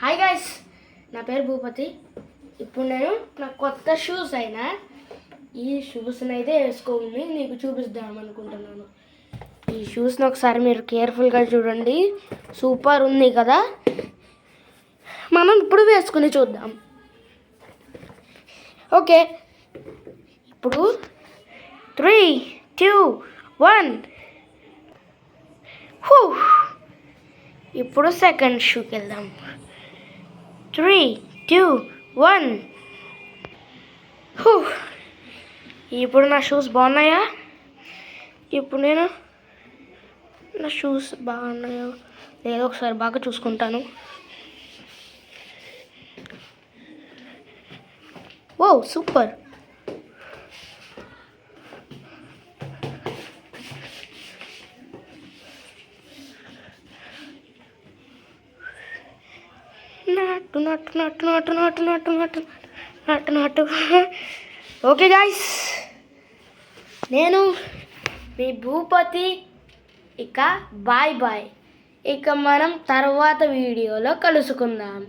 Hi guys, నా పేరు భూపతి. ఇప్పుడు నేను నా కొత్త షూస్ అయినా ఈ షూస్ని అయితే వేసుకోమని నీకు చూపిద్దామనుకుంటున్నాను. ఈ షూస్ని ఒకసారి మీరు కేర్ఫుల్గా చూడండి. సూపర్ ఉంది కదా. మనం ఇప్పుడు వేసుకుని చూద్దాం. ఓకే, ఇప్పుడు 3, 2, 1. ఇప్పుడు సెకండ్ షూకి వెళ్దాం. 3, 2, 1. ఇప్పుడు నా షూస్ బాగున్నాయా? ఇప్పుడు నేను నా షూస్ బాగున్నాయో లేదో ఒకసారి బాగా చూసుకుంటాను. ఓ సూపర్. నాటు నాటు నాటు నాటు నాటు నాటు నాటు నాటు నాటు. ఓకే గాయ్స్, నేను మీ భూపతి. ఇక బాయ్ బాయ్. ఇక మనం తర్వాత వీడియోలో కలుసుకుందాం.